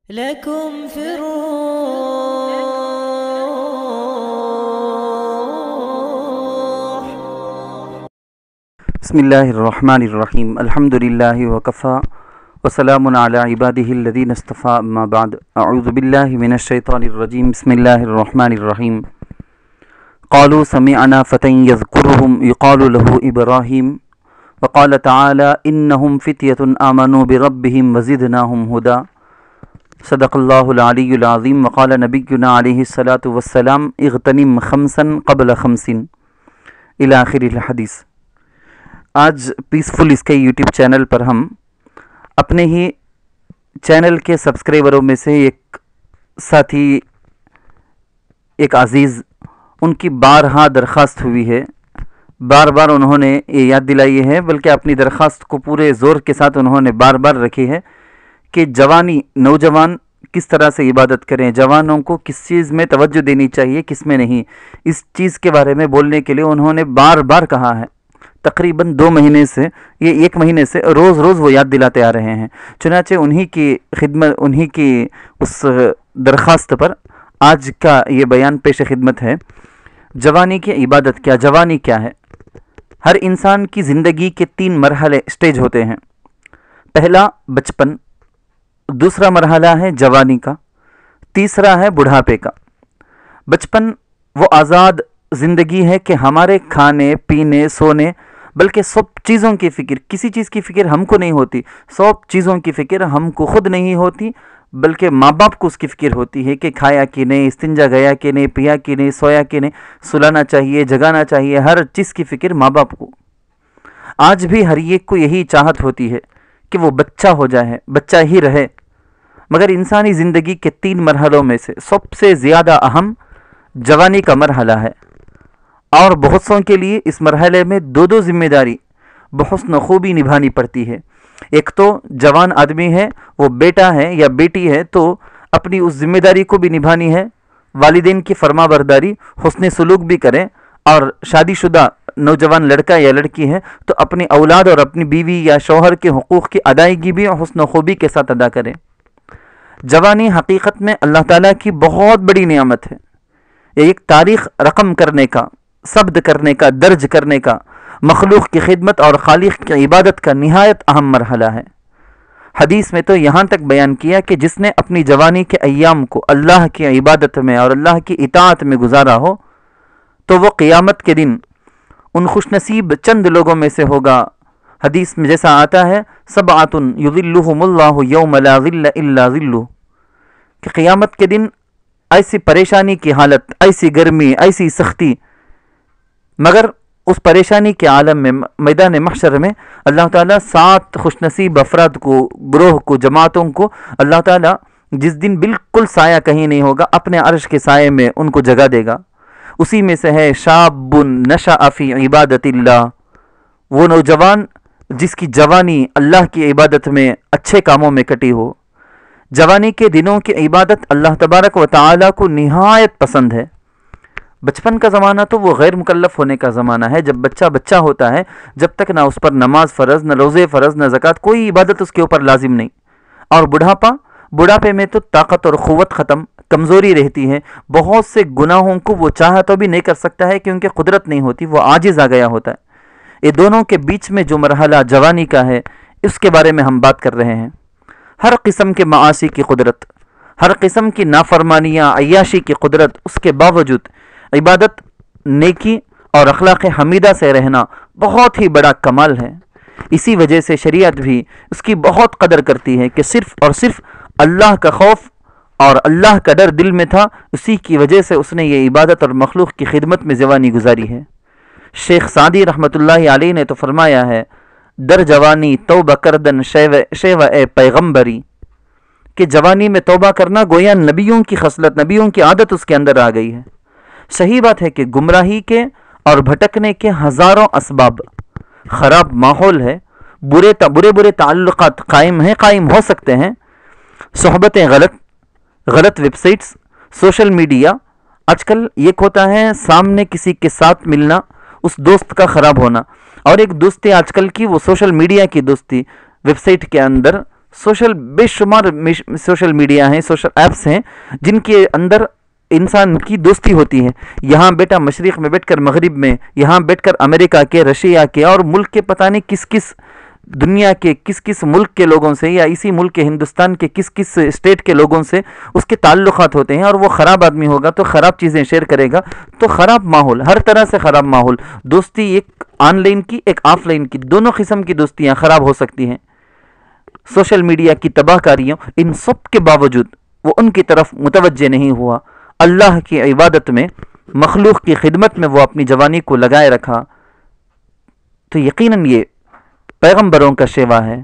لكم في الروح بسم الله الرحمن الرحيم الحمد لله وكفى وسلام على عباده الذين اصطفى أما بعد أعوذ بالله من الشيطان الرجيم بسم الله الرحمن الرحيم قالوا سمعنا فتى يذكرهم يقال له إبراهيم وقال تعالى إنهم فتية آمنوا بربهم وزدناهم هدى صدق اللہ العلی العظیم وقال نبینا علیہ الصلاۃ والسلام اغتنم خمسا قبل خمس الی آخر الحدیث۔ آج پیسفل اسکائی یوٹیوب چینل پر ہم اپنے ہی چینل کے سبسکرائبروں میں سے ایک ساتھی، ایک عزیز، ان کی بارہا درخواست ہوئی ہے، بار بار انہوں نے یہ یاد دلائی ہے، بلکہ اپنی درخواست کو پورے زور کے ساتھ انہوں نے بار بار رکھی ہے کہ نوجوان کس طرح سے عبادت کریں، جوانوں کو کس چیز میں توجہ دینی چاہیے، کس میں نہیں، اس چیز کے بارے میں بولنے کے لیے انہوں نے بار بار کہا ہے۔ تقریباً 2 مہینے سے، یہ 1 مہینے سے روز روز وہ یاد دلاتے آ رہے ہیں۔ چنانچہ انہی کی خدمت، انہی کی اس درخواست پر آج کا یہ بیان پیش خدمت ہے۔ جوانی کی عبادت کیا، جوانی کیا ہے؟ ہر انسان کی زندگی کے 3 مرحلے، اسٹیج ہوتے ہیں۔ پہلا بچپن، دوسرا مرحلہ ہے جوانی کا، تیسرا ہے بڑھاپے کا۔ بچپن وہ آزاد زندگی ہے کہ ہمارے کھانے پینے سونے، بلکہ سب چیزوں کی فکر، کسی چیز کی فکر ہم کو نہیں ہوتی، سب چیزوں کی فکر ہم کو خود نہیں ہوتی، بلکہ ماں باپ کو اس کی فکر ہوتی ہے کہ کھایا کہ نہیں، استنجا گیا کہ نہیں، پیا کہ نہیں، سویا کہ نہیں، سلانا چاہیے، جگانا چاہیے، ہر چیز کی فکر ماں باپ کو۔ آج بھی ہر ایک کو یہی چاہت ہوتی ہے کہ وہ بچہ ہو جائے، بچہ ہی رہے، مگر انسانی زندگی کے 3 مرحلوں میں سے سب سے زیادہ اہم جوانی کا مرحلہ ہے، اور بہت سوں کے لیے اس مرحلے میں 2 ذمہ داری بحسن خوبی نبھانی پڑتی ہے۔ ایک تو جوان آدمی ہے، وہ بیٹا ہے یا بیٹی ہے، تو اپنی اس ذمہ داری کو بھی نبھانی ہے، والدین کی فرما برداری، حسن سلوک بھی کریں، اور شادی شدہ نوجوان لڑکا یا لڑکی ہے تو اپنی اولاد اور اپنی بیوی یا شوہر کے حقوق کی ادائیگی بھی حسن خوبی کے ساتھ ادا کریں۔ جوانی حقیقت میں اللہ تعالیٰ کی بہت بڑی نعمت ہے، یہ ایک تاریخ رقم کرنے کا، ثبت کرنے کا، درج کرنے کا، مخلوق کی خدمت اور خالق کی عبادت کا نہایت اہم مرحلہ ہے۔ حدیث میں تو یہاں تک بیان کیا کہ جس نے اپنی جوانی کے ایام کو اللہ کی عبادت میں اور اللہ کی اطاعت میں گزارا ہو تو وہ قیامت کے دن ان خوش نصیب چند لوگوں میں سے ہوگا۔ حدیث میں جیسا آتا ہے، سبعۃ یظلھم اللہ یوم لا ظل الا ظلہ، کہ قیامت کے دن ایسی پریشانی کی حالت، ایسی گرمی، ایسی سختی، مگر اس پریشانی کے عالم میں، میدان محشر میں، اللہ تعالیٰ 7 خوش نصیب افراد کو، گروہ کو، جماعتوں کو اللہ تعالیٰ جس دن بالکل سایہ کہیں نہیں ہوگا، اپنے عرش کے سائے میں ان کو جگہ دے گا۔ اسی میں سے ہے شاب نشأ فی عبادت اللہ، وہ نوجوان جس کی جوانی اللہ کی عبادت میں، اچھے کاموں میں کٹی ہو۔ جوانی کے دنوں کی عبادت اللہ تبارک و تعالیٰ کو نہایت پسند ہے۔ بچپن کا زمانہ تو وہ غیر مکلف ہونے کا زمانہ ہے، جب بچہ ہوتا ہے، جب تک نہ اس پر نماز فرض، نہ روزے فرض، نہ زکوٰۃ، کوئی عبادت اس کے اوپر لازم نہیں۔ اور بڑھاپے میں تو طاقت اور قوت ختم، کمزوری رہتی ہے، بہت سے گناہوں کو وہ چاہا تو بھی نہیں کر سکتا ہے کیونکہ قدرت نہیں ہوتی، وہ عاجز آ گیا ہوتا ہے۔ یہ دونوں کے بیچ میں جو مرحلہ جوانی کا ہے، اس کے بارے میں ہم بات کر رہے ہیں۔ ہر قسم کے معاصی کی قدرت، ہر قسم کی نافرمانیاں، عیاشی کی قدرت، اس کے باوجود عبادت، نیکی اور اخلاق حمیدہ سے رہنا بہت ہی بڑا کمال ہے۔ اسی وجہ سے شریعت بھی اس کی بہت قدر کرتی ہے کہ صرف اور صرف اللہ کا خوف اور اللہ کا ڈر دل میں تھا، اسی کی وجہ سے اس نے یہ عبادت اور مخلوق کی خدمت میں جوانی گزاری ہے۔ شیخ سعدی رحمۃ اللہ علیہ نے تو فرمایا ہے، در جوانی توبہ کردن شیو اے پیغمبری، کہ جوانی میں توبہ کرنا گویا نبیوں کی خصلت، نبیوں کی عادت اس کے اندر آ گئی ہے۔ صحیح بات ہے کہ گمراہی کے اور بھٹکنے کے ہزاروں اسباب، خراب ماحول ہے، برے تعلقات قائم ہو سکتے ہیں، صحبتیں غلط ویب سائٹس، سوشل میڈیا۔ آج کل یہ ہوتا ہے سامنے کسی کے ساتھ ملنا، اس دوست کا خراب ہونا، اور ایک دوستی آج کل کی وہ سوشل میڈیا کی دوستی، ویب سائٹ کے اندر بے شمار سوشل میڈیا ہیں، سوشل ایپس ہیں جن کے اندر انسان کی دوستی ہوتی ہے. یہاں بیٹا مشرق میں بیٹھ کر مغرب میں، یہاں بیٹھ کر امریکہ کے، رشیا کے اور ملک کے پتہ نہیں کس کس دنیا کے کس کس ملک کے لوگوں سے، یا اسی ملک کے ہندوستان کے کس کس اسٹیٹ کے لوگوں سے اس کے تعلقات ہوتے ہیں. اور وہ خراب آدمی ہوگا تو خراب چیزیں شیئر کرے گا، تو خراب ماحول، ہر طرح سے خراب ماحول. دوستی ایک آن لائن کی، ایک آف لائن کی، دونوں قسم کی دوستیاں خراب ہو سکتی ہیں. سوشل میڈیا کی تباہ کاریوں، ان سب کے باوجود وہ ان کی طرف متوجہ نہیں ہوا. اللہ کی عبادت میں، مخلوق کی خدمت میں وہ اپنی جوانی کو لگائے رکھا. تو یقیناً یہ پیغمبروں کا شیوا ہے.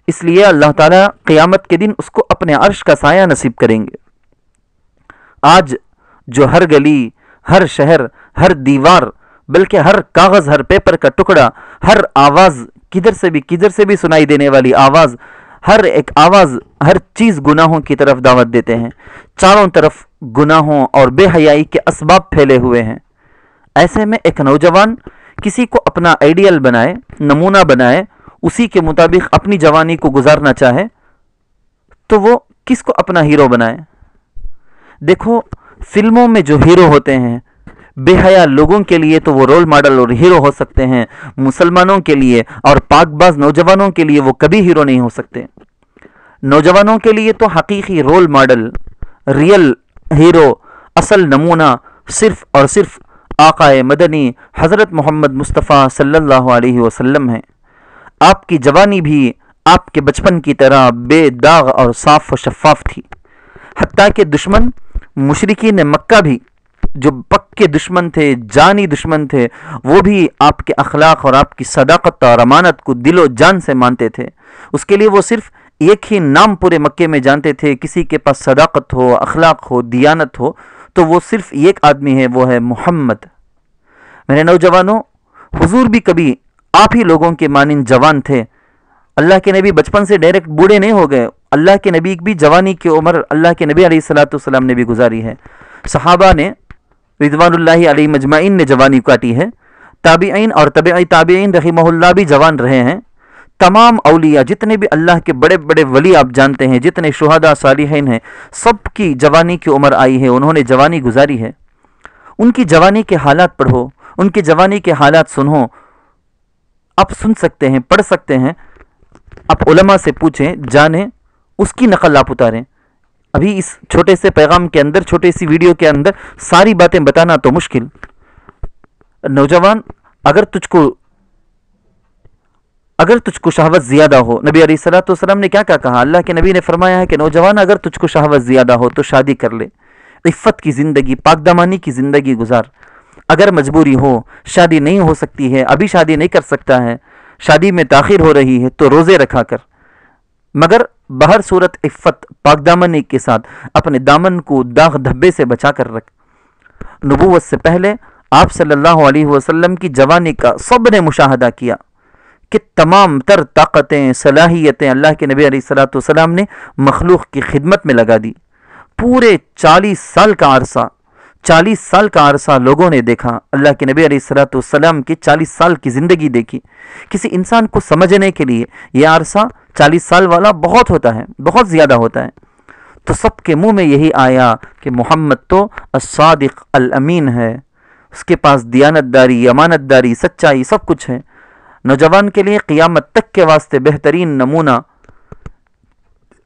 اس لیے اللہ تعالیٰ قیامت کے دن اس کو اپنے عرش کا سایہ نصیب کریں گے. آج جو ہر گلی، ہر شہر، ہر دیوار، بلکہ ہر کاغذ، ہر پیپر کا ٹکڑا، ہر آواز، کدھر سے بھی سنائی دینے والی آواز، ہر ایک آواز، ہر چیز گناہوں کی طرف دعوت دیتے ہیں. چاروں طرف گناہوں اور بے حیائی کے اسباب پھیلے ہوئے ہیں. ایسے میں ایک نوجوان کسی کو اپنا آئیڈیل بنائے، نمونہ بنائے، اسی کے مطابق اپنی جوانی کو گزارنا چاہے تو وہ کس کو اپنا ہیرو بنائے؟ دیکھو، فلموں میں جو ہیرو ہوتے ہیں بے حیا لوگوں کے لیے تو وہ رول ماڈل اور ہیرو ہو سکتے ہیں. مسلمانوں کے لیے اور پاک باز نوجوانوں کے لیے وہ کبھی ہیرو نہیں ہو سکتے. نوجوانوں کے لیے تو حقیقی رول ماڈل، ریئل ہیرو، اصل نمونہ صرف اور صرف آقا مدنی حضرت محمد مصطفیٰ صلی اللہ علیہ وسلم ہیں. آپ کی جوانی بھی آپ کے بچپن کی طرح بے داغ اور صاف و شفاف تھی. حتیٰ کہ دشمن مشرکین مکہ بھی، جو پکے دشمن تھے، جانی دشمن تھے، وہ بھی آپ کے اخلاق اور آپ کی صداقت اور امانت کو دل و جان سے مانتے تھے. اس کے لیے وہ صرف ایک ہی نام پورے مکے میں جانتے تھے. کسی کے پاس صداقت ہو، اخلاق ہو، دیانت ہو تو وہ صرف ایک آدمی ہے، وہ ہے محمد. میرے نوجوانوں، حضور بھی کبھی آپ ہی لوگوں کے مانند جوان تھے. اللہ کے نبی بچپن سے ڈائریکٹ بوڑھے نہیں ہو گئے. اللہ کے نبی بھی جوانی کی عمر اللہ کے نبی علیہ الصلوۃ والسلام نے بھی گزاری ہے. صحابہ نے رضوان اللہ علیہ مجمعین نے جوانی کاٹی ہے. تابعین اور تبعی تابعین رحمہ اللہ بھی جوان رہے ہیں. تمام اولیاء، جتنے بھی اللہ کے بڑے بڑے ولی آپ جانتے ہیں، جتنے شہداء صالحین ہیں، سب کی جوانی کی عمر آئی ہے، انہوں نے جوانی گزاری ہے. ان کی جوانی کے حالات پڑھو، ان کی جوانی کے حالات سنو. آپ سن سکتے ہیں، پڑھ سکتے ہیں، آپ علماء سے پوچھیں، جانیں، اس کی نقل آپ اتاریں. ابھی اس چھوٹے سے پیغام کے اندر، چھوٹے سی ویڈیو کے اندر ساری باتیں بتانا تو مشکل. نوجوان، اگر تجھ کو شہوت زیادہ ہو، نبی علیہ الصلوۃ والسلام نے کیا کہا؟ اللہ کے نبی نے فرمایا ہے کہ نوجوان، اگر تجھ کو شہوت زیادہ ہو تو شادی کر لے، عفت کی زندگی، پاک دامانی کی زندگی گزار. اگر مجبوری ہو، شادی نہیں ہو سکتی ہے، ابھی شادی نہیں کر سکتا ہے، شادی میں تاخیر ہو رہی ہے تو روزے رکھا کر، مگر بہر صورت عفت، پاک دامنی کے ساتھ اپنے دامن کو داغ دھبے سے بچا کر رکھ. نبوت سے پہلے آپ صلی اللہ علیہ وسلم کی جوانی کا سب نے مشاہدہ کیا کہ تمام تر طاقتیں، صلاحیتیں اللہ کے نبی علیہ الصلوۃ والسلام نے مخلوق کی خدمت میں لگا دی. پورے 40 سال کا عرصہ لوگوں نے دیکھا. اللہ کے نبی علیہ الصلوۃ والسلام کی 40 سال کی زندگی دیکھی. کسی انسان کو سمجھنے کے لیے یہ عرصہ 40 سال والا بہت ہوتا ہے، بہت زیادہ ہوتا ہے. تو سب کے منہ میں یہی آیا کہ محمد تو الصادق الامین ہے، اس کے پاس دیانت داری، امانت داری، سچائی سب کچھ ہے. نوجوان کے لیے قیامت تک کے واسطے بہترین نمونہ،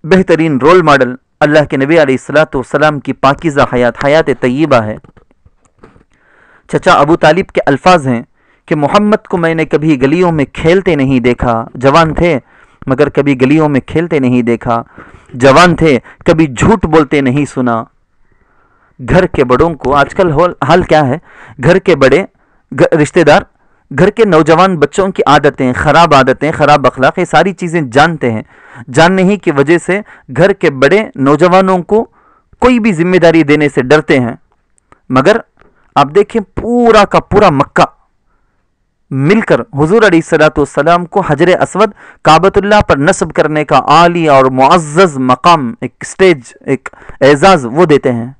بہترین رول ماڈل اللہ کے نبی علیہ الصلوۃ والسلام کی پاکیزہ حیات طیبہ ہے. چچا ابو طالب کے الفاظ ہیں کہ محمد کو میں نے کبھی گلیوں میں کھیلتے نہیں دیکھا. جوان تھے مگر کبھی گلیوں میں کھیلتے نہیں دیکھا. جوان تھے کبھی جھوٹ بولتے نہیں سنا. گھر کے بڑوں کو آج کل حال کیا ہے؟ گھر کے بڑے رشتہ دار گھر کے نوجوان بچوں کی عادتیں، خراب اخلاق، یہ ساری چیزیں جانتے ہیں. جاننے ہی کی وجہ سے گھر کے بڑے نوجوانوں کو کوئی بھی ذمہ داری دینے سے ڈرتے ہیں. مگر آپ دیکھیں، پورا کا پورا مکہ مل کر حضور علیہ الصلوۃ والسلام کو حجر اسود کعبۃ اللہ پر نصب کرنے کا عالی اور معزز مقام، ایک سٹیج، ایک اعزاز وہ دیتے ہیں.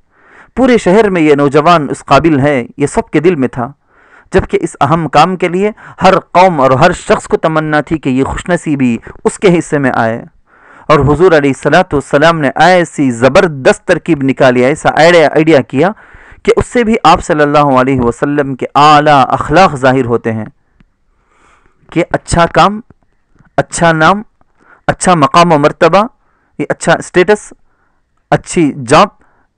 پورے شہر میں یہ نوجوان اس قابل ہے، یہ سب کے دل میں تھا. جبکہ اس اہم کام کے لیے ہر قوم اور ہر شخص کو تمنا تھی کہ یہ خوش نصیبی اس کے حصے میں آئے. اور حضور علیہ الصلوۃ والسلام نے ایسی زبردست ترکیب نکالی، ایسا آئیڈیا کیا کہ اس سے بھی آپ صلی اللہ علیہ وسلم کے اعلیٰ اخلاق ظاہر ہوتے ہیں کہ اچھا کام، اچھا نام، اچھا مقام و مرتبہ، یہ اچھا اسٹیٹس، اچھی جاب،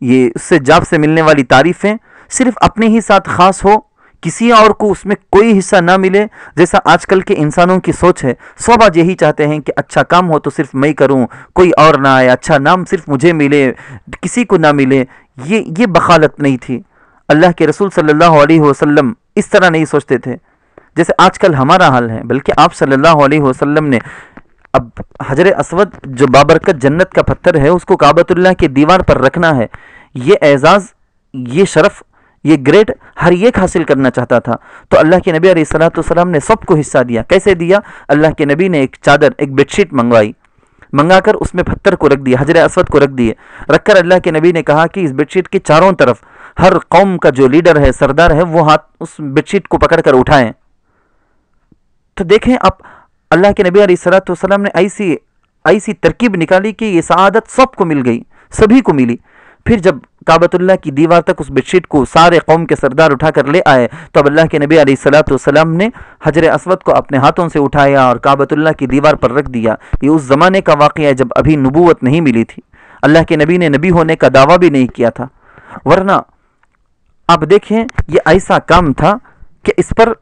یہ اس سے جاب سے ملنے والی تعریفیں صرف اپنے ہی ساتھ خاص ہو، کسی اور کو اس میں کوئی حصہ نہ ملے، جیسا آج کل کے انسانوں کی سوچ ہے۔ سب آج یہی چاہتے ہیں کہ اچھا کام ہو تو صرف میں کروں، کوئی اور نہ آئے، اچھا نام صرف مجھے ملے، کسی کو نہ ملے۔ یہ بخالت نہیں تھی۔ اللہ کے رسول صلی اللہ علیہ وسلم اس طرح نہیں سوچتے تھے جیسے آج کل ہمارا حال ہے، بلکہ آپ صلی اللہ علیہ وسلم نے اب حجر اسود جو بابرکت جنت کا پتھر ہے اس کو کعبۃ اللہ کی دیوار پر رکھنا ہے، یہ اعزاز، یہ شرف، یہ گریڈ ہر ایک حاصل کرنا چاہتا تھا۔ تو اللہ کے نبی علیہ الصلوۃ والسلام نے سب کو حصہ دیا۔ کیسے دیا؟ اللہ کے نبی نے ایک چادر، ایک بیڈ شیٹ منگا کر اس میں پتھر کو رکھ دیا، حجر اسود کو رکھ دیے، رکھ کر اللہ کے نبی نے کہا کہ اس بیڈ شیٹ کے چاروں طرف ہر قوم کا جو لیڈر ہے، سردار ہے، وہ ہاتھ اس بیڈ شیٹ کو پکڑ کر اٹھائیں۔ تو دیکھیں آپ، اللہ کے نبی علیہ الصلوۃ والسلام نے ایسی ترکیب نکالی کہ یہ سعادت سب کو مل گئی، سبھی کو ملی۔ پھر جب کعبۃ اللہ کی دیوار تک اس بیڈ شیٹ کو سارے قوم کے سردار اٹھا کر لے آئے تو اب اللہ کے نبی علیہ الصلوۃ والسلام نے حجر اسود کو اپنے ہاتھوں سے اٹھایا اور کعبۃ اللہ کی دیوار پر رکھ دیا۔ یہ اس زمانے کا واقعہ ہے جب ابھی نبوت نہیں ملی تھی، اللہ کے نبی نے نبی ہونے کا دعویٰ بھی نہیں کیا تھا، ورنہ آپ دیکھیں یہ ایسا کام تھا کہ اس پر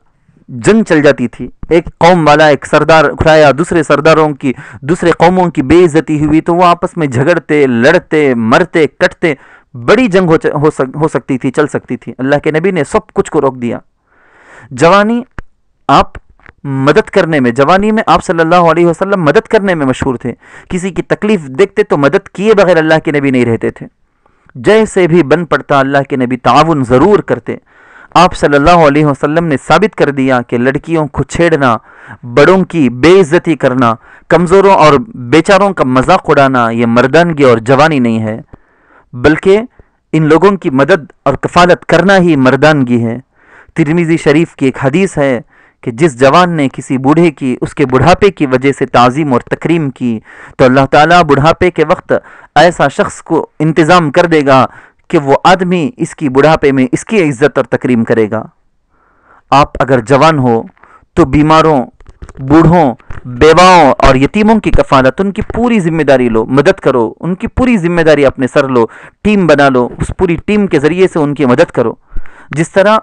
جنگ چل جاتی تھی۔ ایک قوم والا ایک سردار اٹھایا، دوسرے قوموں کی بے عزتی ہوئی تو وہ آپس میں جھگڑتے، لڑتے، مرتے، کٹتے، بڑی جنگ ہو سکتی تھی، چل سکتی تھی۔ اللہ کے نبی نے سب کچھ کو روک دیا۔ جوانی آپ مدد کرنے میں، جوانی میں آپ صلی اللہ علیہ وسلم مدد کرنے میں مشہور تھے۔ کسی کی تکلیف دیکھتے تو مدد کیے بغیر اللہ کے نبی نہیں رہتے تھے، جیسے بھی بن پڑتا اللہ کے نبی تعاون ضرور کرتے۔ آپ صلی اللہ علیہ وسلم نے ثابت کر دیا کہ لڑکیوں کو چھیڑنا، بڑوں کی بے عزتی کرنا، کمزوروں اور بیچاروں کا مذاق اڑانا یہ مردانگی اور جوانی نہیں ہے، بلکہ ان لوگوں کی مدد اور کفالت کرنا ہی مردانگی ہے۔ ترمذی شریف کی ایک حدیث ہے کہ جس جوان نے کسی بوڑھے کی اس کے بڑھاپے کی وجہ سے تعظیم اور تکریم کی تو اللہ تعالیٰ بڑھاپے کے وقت ایسا شخص کو انتظام کر دے گا کہ وہ آدمی اس کی بڑھاپے میں اس کی عزت اور تکریم کرے گا۔ آپ اگر جوان ہو تو بیماروں، بوڑھوں، بیواؤں اور یتیموں کی کفالت، ان کی پوری ذمہ داری لو، مدد کرو، ان کی پوری ذمہ داری اپنے سر لو، ٹیم بنا لو، اس پوری ٹیم کے ذریعے سے ان کی مدد کرو۔ جس طرح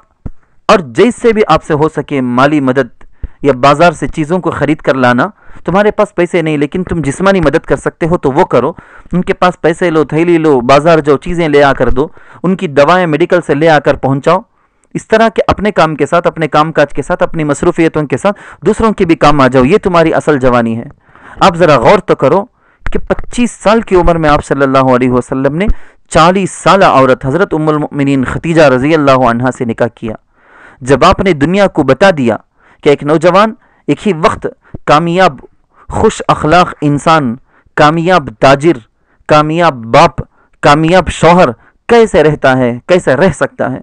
اور جیسے بھی آپ سے ہو سکے مالی مدد یا بازار سے چیزوں کو خرید کر لانا، تمہارے پاس پیسے نہیں لیکن تم جسمانی مدد کر سکتے ہو تو وہ کرو۔ ان کے پاس پیسے لو، تھیلی لو، بازار جو چیزیں لے آ کر دو، ان کی دوائیں میڈیکل سے لے آ کر پہنچاؤ۔ اس طرح کے اپنے کام کے ساتھ، اپنے کام کاج کے ساتھ، اپنی مصروفیتوں کے ساتھ دوسروں کے بھی کام آ جاؤ، یہ تمہاری اصل جوانی ہے۔ آپ ذرا غور تو کرو کہ 25 سال کی عمر میں آپ صلی اللہ علیہ وسلم نے 40 سالہ عورت حضرت ام المؤمنین خدیجہ رضی اللہ عنہا سے نکاح کیا۔ جب آپ نے دنیا کو بتا دیا کہ ایک نوجوان ایک ہی وقت کامیاب، خوش اخلاق انسان، کامیاب تاجر، کامیاب باپ، کامیاب شوہر کیسے رہتا ہے، کیسے رہ سکتا ہے۔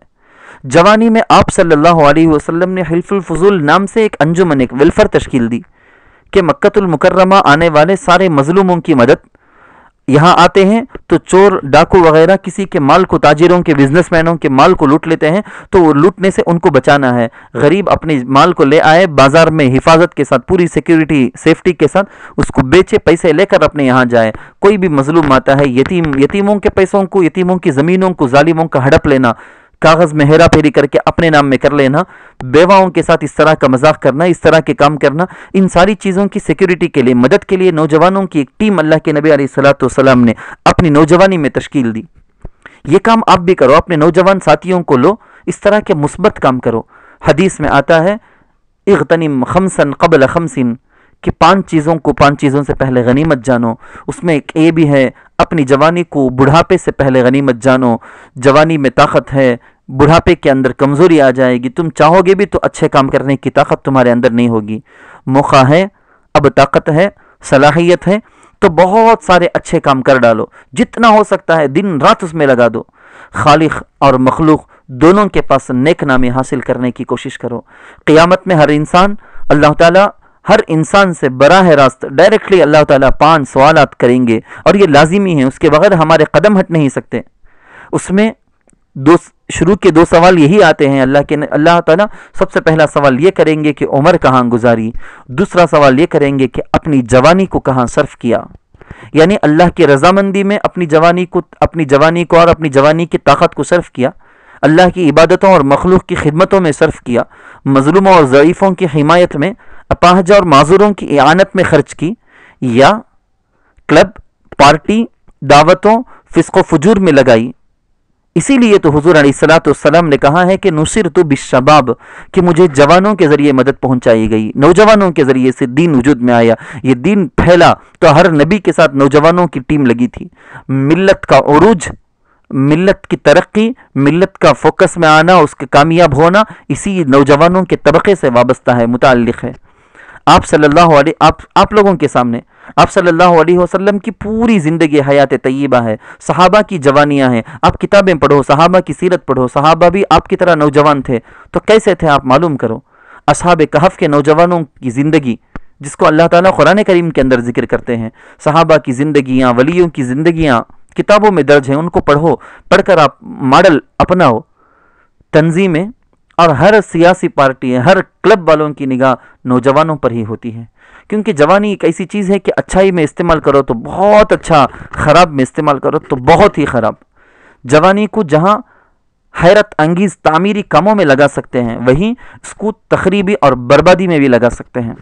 جوانی میں آپ صلی اللہ علیہ وسلم نے حلف الفضول نام سے ایک انجمن، ایک ویلفیئر تشکیل دی کہ مکۃ المکرمہ آنے والے سارے مظلوموں کی مدد، یہاں آتے ہیں تو چور ڈاکو وغیرہ کسی کے مال کو، تاجروں کے، بزنس مینوں کے مال کو لوٹ لیتے ہیں تو وہ لوٹنے سے ان کو بچانا ہے۔ غریب اپنے مال کو لے آئے، بازار میں حفاظت کے ساتھ، پوری سیکیورٹی سیفٹی کے ساتھ اس کو بیچے، پیسے لے کر اپنے یہاں جائے۔ کوئی بھی مظلوم آتا ہے، یتیموں کے پیسوں کو، یتیموں کی زمینوں کو ظالموں کا ہڑپ لینا، کاغذ میں ہیرا پھیری کر کے اپنے نام میں کر لینا، بیواؤں کے ساتھ اس طرح کا مذاق کرنا، اس طرح کے کام کرنا، ان ساری چیزوں کی سیکیورٹی کے لیے، مدد کے لیے نوجوانوں کی ایک ٹیم اللہ کے نبی علیہ الصلوۃ والسلام نے اپنی نوجوانی میں تشکیل دی۔ یہ کام آپ بھی کرو، اپنے نوجوان ساتھیوں کو لو، اس طرح کے مثبت کام کرو۔ حدیث میں آتا ہے اغتنم خمسا قبل خمس، کہ 5 چیزوں سے پہلے غنیمت جانو۔ اس میں ایک یہ بھی ہے اپنی جوانی کو بڑھاپے سے پہلے غنیمت جانو۔ جوانی میں طاقت ہے، بڑھاپے کے اندر کمزوری آ جائے گی، تم چاہو گے بھی تو اچھے کام کرنے کی طاقت تمہارے اندر نہیں ہوگی۔ موقع ہے، اب طاقت ہے، صلاحیت ہے تو بہت سارے اچھے کام کر ڈالو، جتنا ہو سکتا ہے دن رات اس میں لگا دو۔ خالق اور مخلوق دونوں کے پاس نیک نامی حاصل کرنے کی کوشش کرو۔ قیامت میں ہر انسان، اللہ تعالیٰ ہر انسان سے براہ راست ڈائریکٹلی اللہ تعالیٰ 5 سوالات کریں گے، اور یہ لازمی ہیں، اس کے بغیر ہمارے قدم ہٹ نہیں سکتے۔ اس میں شروع کے 2 سوال یہی آتے ہیں، اللہ تعالیٰ سب سے پہلا سوال یہ کریں گے کہ عمر کہاں گزاری، دوسرا سوال یہ کریں گے کہ اپنی جوانی کو کہاں صرف کیا، یعنی اللہ کی رضامندی میں اپنی جوانی کو اور اپنی جوانی کی طاقت کو صرف کیا، اللہ کی عبادتوں اور مخلوق کی خدمتوں میں صرف کیا، مظلوموں اور ضعیفوں کی حمایت میں، اپاہجہ اور معذوروں کی اعانت میں خرچ کی، یا کلب، پارٹی، دعوتوں، فسق و فجور میں لگائی۔ اسی لیے تو حضور علیہ الصلوۃ والسلام نے کہا ہے کہ نصرت بالشباب، کہ مجھے جوانوں کے ذریعے مدد پہنچائی گئی، نوجوانوں کے ذریعے سے دین وجود میں آیا، یہ دین پھیلا تو ہر نبی کے ساتھ نوجوانوں کی ٹیم لگی تھی۔ ملت کا عروج، ملت کی ترقی، ملت کا فوکس میں آنا، اس کے کامیاب ہونا اسی نوجوانوں کے طبقے سے وابستہ ہے، متعلق ہے۔ آپ لوگوں کے سامنے آپ صلی اللہ علیہ وسلم کی پوری زندگی حیات طیبہ ہے، صحابہ کی جوانیاں ہیں، آپ کتابیں پڑھو، صحابہ کی سیرت پڑھو، صحابہ بھی آپ کی طرح نوجوان تھے تو کیسے تھے آپ معلوم کرو۔ اصحاب کہف کے نوجوانوں کی زندگی جس کو اللہ تعالیٰ قرآن کریم کے اندر ذکر کرتے ہیں، صحابہ کی زندگیاں، ولیوں کی زندگیاں کتابوں میں درج ہیں، ان کو پڑھ کر آپ ماڈل اپناؤ۔ تنظیمیں اور ہر سیاسی پارٹی، ہر کلب والوں کی نگاہ نوجوانوں پر ہی ہوتی ہے، کیونکہ جوانی ایک ایسی چیز ہے کہ اچھائی میں استعمال کرو تو بہت اچھا، خراب میں استعمال کرو تو بہت ہی خراب۔ جوانی کو جہاں حیرت انگیز تعمیری کاموں میں لگا سکتے ہیں، وہیں اس کو تخریبی اور بربادی میں بھی لگا سکتے ہیں۔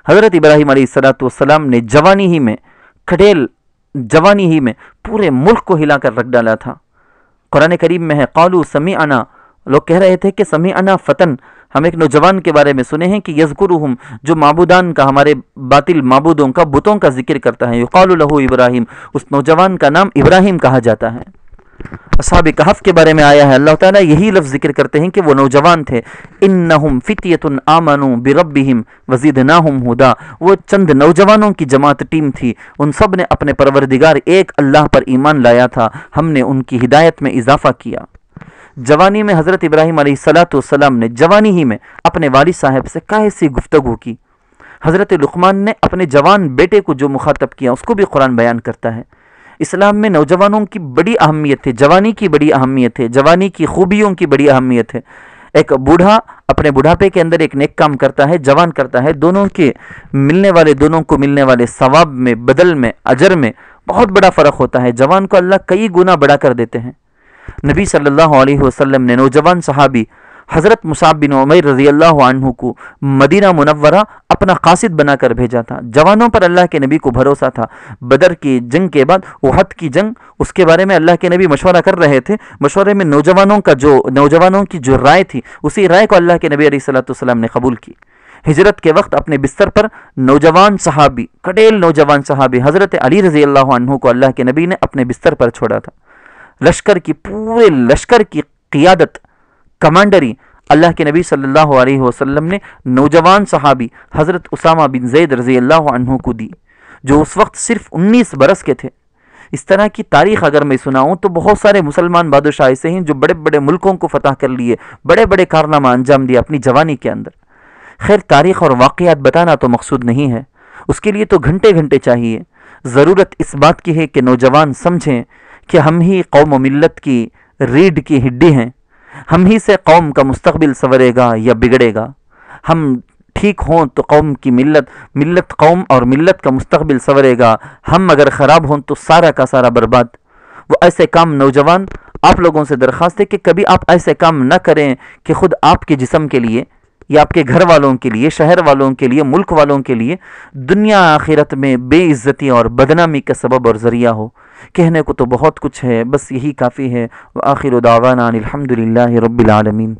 حضرت ابراہیم علیہ السلام نے جوانی ہی میں پورے ملک کو ہلا کر رکھ ڈالا تھا۔ قرآن کریم میں ہے قالوا سمعنا، لوگ کہہ رہے تھے کہ سمعنا فتن، ہم ایک نوجوان کے بارے میں سنے ہیں کہ یذکرہم، جو معبودان کا، ہمارے باطل معبودوں کا، بتوں کا ذکر کرتا ہے، یقال لہ ابراہیم، اس نوجوان کا نام ابراہیم کہا جاتا ہے۔ اصحاب کہف کے بارے میں آیا ہے، اللہ تعالیٰ یہی لفظ ذکر کرتے ہیں کہ وہ نوجوان تھے، انہم فتیۃ آمنوا بربہم وزدناہم ہدا، وہ چند نوجوانوں کی جماعت ٹیم تھی، ان سب نے اپنے پروردگار ایک اللہ پر ایمان لایا تھا، ہم نے ان کی ہدایت میں اضافہ کیا۔ جوانی میں حضرت ابراہیم علیہ السلام نے جوانی ہی میں اپنے والد صاحب سے کیسی گفتگو کی۔ حضرت لقمان نے اپنے جوان بیٹے کو جو مخاطب کیا اس کو بھی قرآن بیان کرتا ہے۔ اسلام میں نوجوانوں کی بڑی اہمیت ہے، جوانی کی بڑی اہمیت ہے، جوانی کی خوبیوں کی بڑی اہمیت ہے۔ ایک بوڑھا اپنے بڑھاپے کے اندر ایک نیک کام کرتا ہے، جوان کرتا ہے، دونوں کو ملنے والے ثواب میں، بدل میں، اجر میں بہت بڑا فرق ہوتا ہے۔ جوان کو اللہ کئی گنا بڑا کر دیتے ہیں۔ نبی صلی اللہ علیہ وسلم نے نوجوان صحابی حضرت مصعب بن عمیر رضی اللہ عنہ کو مدینہ منورہ اپنا قاصد بنا کر بھیجا تھا۔ جوانوں پر اللہ کے نبی کو بھروسہ تھا۔ بدر کی جنگ کے بعد احد کی جنگ، اس کے بارے میں اللہ کے نبی مشورہ کر رہے تھے، مشورے میں نوجوانوں کی جو رائے تھی، اسی رائے کو اللہ کے نبی علیہ الصلوۃ والسلام نے قبول کی۔ ہجرت کے وقت اپنے بستر پر کٹیل نوجوان صحابی حضرت علی رضی اللہ عنہ کو اللہ کے نبی نے اپنے بستر پر چھوڑا تھا۔ پورے لشکر کی قیادت، کمانڈری اللہ کے نبی صلی اللہ علیہ وسلم نے نوجوان صحابی حضرت اسامہ بن زید رضی اللہ عنہ کو دی، جو اس وقت صرف 19 برس کے تھے۔ اس طرح کی تاریخ اگر میں سناؤں تو بہت سارے مسلمان بادشاہ ایسے ہیں جو بڑے بڑے ملکوں کو فتح کر لیے، بڑے بڑے کارنامہ انجام دیے اپنی جوانی کے اندر۔ خیر، تاریخ اور واقعات بتانا تو مقصود نہیں ہے، اس کے لیے تو گھنٹے گھنٹے چاہیے۔ ضرورت اس بات کی ہے کہ نوجوان سمجھیں کہ ہم ہی قوم و ملت کی ریڑھ کی ہڈی ہیں، ہم ہی سے قوم کا مستقبل سنورے گا یا بگڑے گا۔ ہم ٹھیک ہوں تو قوم کی ملت قوم اور ملت کا مستقبل سنورے گا، ہم اگر خراب ہوں تو سارا کا سارا برباد۔ وہ ایسے کام نوجوان، آپ لوگوں سے درخواست ہے کہ کبھی آپ ایسے کام نہ کریں کہ خود آپ کے جسم کے لیے یا آپ کے گھر والوں کے لیے، شہر والوں کے لیے، ملک والوں کے لیے دنیا آخرت میں بے عزتی اور بدنامی کا سبب اور ذریعہ ہو۔ کہنے کو تو بہت کچھ ہے، بس یہی کافی ہے۔ وآخر دعوانا الحمد للہ رب العالمین۔